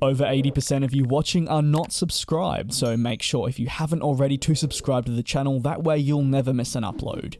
Over 80% of you watching are not subscribed, so make sure if you haven't already to subscribe to the channel, that way you'll never miss an upload.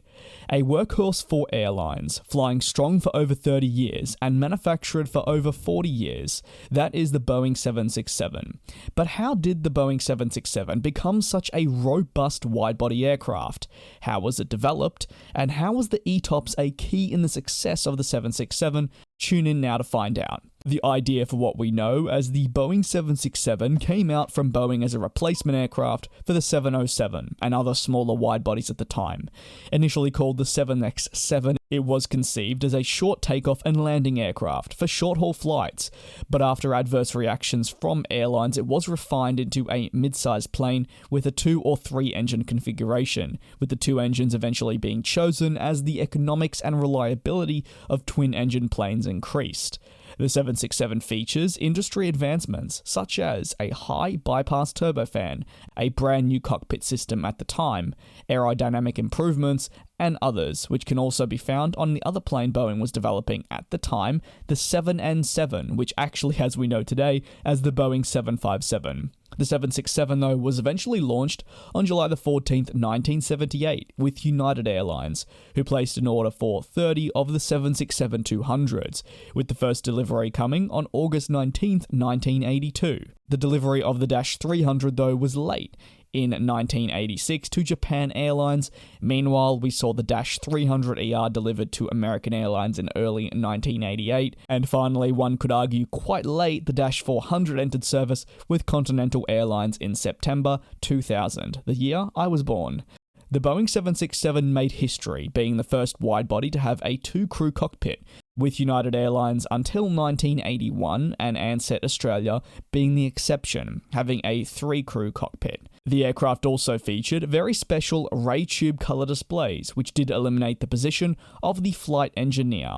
A workhorse for airlines, flying strong for over 30 years and manufactured for over 40 years, that is the Boeing 767. But how did the Boeing 767 become such a robust wide-body aircraft? How was it developed? And how was the ETOPS a key in the success of the 767? Tune in now to find out. The idea for what we know as the Boeing 767 came out from Boeing as a replacement aircraft for the 707 and other smaller wide-bodies at the time. Initially called the 7X7, it was conceived as a short takeoff and landing aircraft for short-haul flights, but after adverse reactions from airlines, it was refined into a mid-sized plane with a 2 or 3 engine configuration, with the 2 engines eventually being chosen as the economics and reliability of twin-engine planes increased. The 767 features industry advancements such as a high bypass turbofan, a brand new cockpit system at the time, aerodynamic improvements, and others, which can also be found on the other plane Boeing was developing at the time, the 7N7, which actually, as we know today, as the Boeing 757. The 767, though, was eventually launched on July the 14th, 1978, with United Airlines, who placed an order for 30 of the 767-200s, with the first delivery coming on August 19th, 1982. The delivery of the Dash 300, though, was late, in 1986 to Japan Airlines. Meanwhile, we saw the Dash 300ER delivered to American Airlines in early 1988. And finally, one could argue quite late, the Dash 400 entered service with Continental Airlines in September 2000, the year I was born. The Boeing 767 made history, being the first wide-body to have a 2-crew cockpit, with United Airlines until 1981 and Ansett Australia being the exception, having a 3-crew cockpit. The aircraft also featured very special ray tube colour displays, which did eliminate the position of the flight engineer.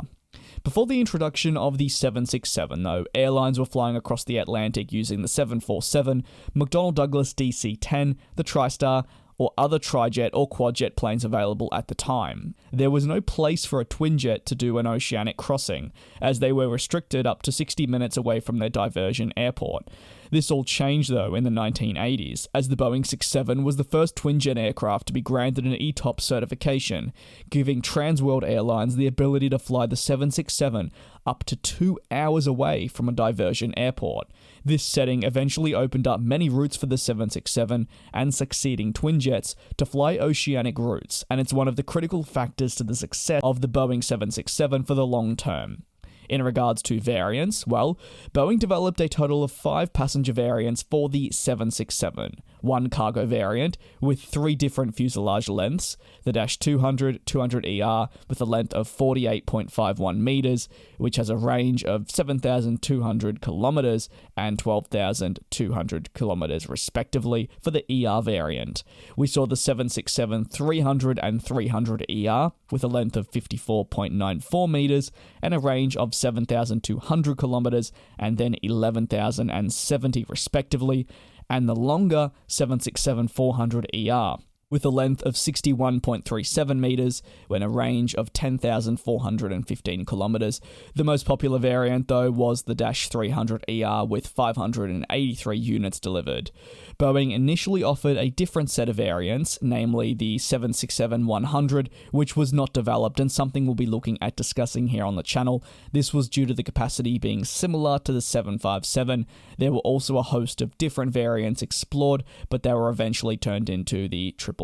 Before the introduction of the 767, though, airlines were flying across the Atlantic using the 747, McDonnell Douglas DC-10, the TriStar, or other trijet or quadjet planes available at the time. There was no place for a twinjet to do an oceanic crossing, as they were restricted up to 60 minutes away from their diversion airport. This all changed, though, in the 1980s, as the Boeing 767 was the first twinjet aircraft to be granted an ETOPS certification, giving Transworld Airlines the ability to fly the 767 up to 2 hours away from a diversion airport. This setting eventually opened up many routes for the 767 and succeeding twinjets to fly oceanic routes, and it's one of the critical factors to the success of the Boeing 767 for the long term. In regards to variants, well, Boeing developed a total of 5 passenger variants for the 767. One cargo variant with 3 different fuselage lengths, the Dash 200, 200ER with a length of 48.51 meters, which has a range of 7,200 kilometers and 12,200 kilometers respectively for the ER variant. We saw the 767 300 and 300ER with a length of 54.94 meters and a range of 7,200 kilometers and then 11,070 respectively, and the longer 767-400ER with a length of 61.37 meters and a range of 10,415 kilometers. The most popular variant, though, was the Dash 300ER with 583 units delivered. Boeing initially offered a different set of variants, namely the 767-100, which was not developed and something we'll be looking at discussing here on the channel. This was due to the capacity being similar to the 757. There were also a host of different variants explored, but they were eventually turned into the 777.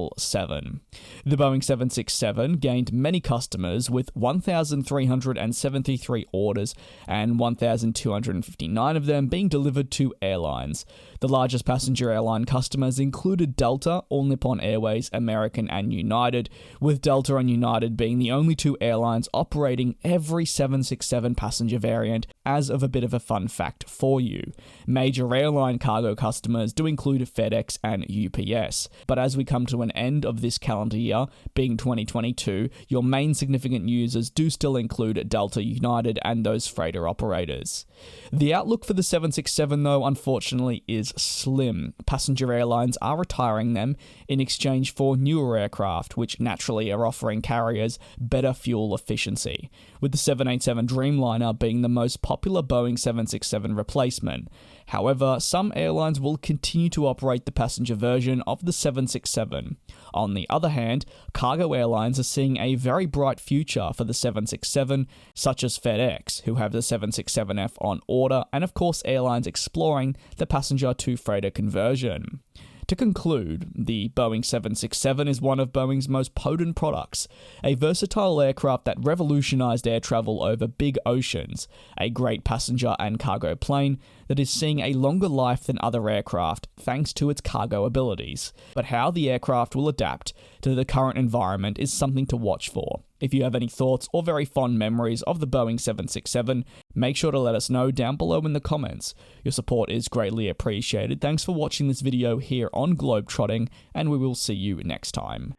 The Boeing 767 gained many customers with 1,373 orders and 1,259 of them being delivered to airlines. The largest passenger airline customers included Delta, All Nippon Airways, American, and United, with Delta and United being the only 2 airlines operating every 767 passenger variant. As of a bit of a fun fact for you, major airline cargo customers do include FedEx and UPS, but as we come to an end of this calendar year, being 2022, your main significant users do still include Delta, United, and those freighter operators. The outlook for the 767, though, unfortunately, is slim. Passenger airlines are retiring them in exchange for newer aircraft, which naturally are offering carriers better fuel efficiency, with the 787 Dreamliner being the most popular Boeing 767 replacement. However, some airlines will continue to operate the passenger version of the 767. On the other hand, cargo airlines are seeing a very bright future for the 767, such as FedEx, who have the 767F on order, and of course airlines exploring the passenger to freighter conversion. To conclude, the Boeing 767 is one of Boeing's most potent products, a versatile aircraft that revolutionized air travel over big oceans, a great passenger and cargo plane that is seeing a longer life than other aircraft thanks to its cargo abilities. But how the aircraft will adapt to the current environment is something to watch for. If you have any thoughts or very fond memories of the Boeing 767, make sure to let us know down below in the comments. Your support is greatly appreciated. Thanks for watching this video here on GlobeTrotting, and we will see you next time.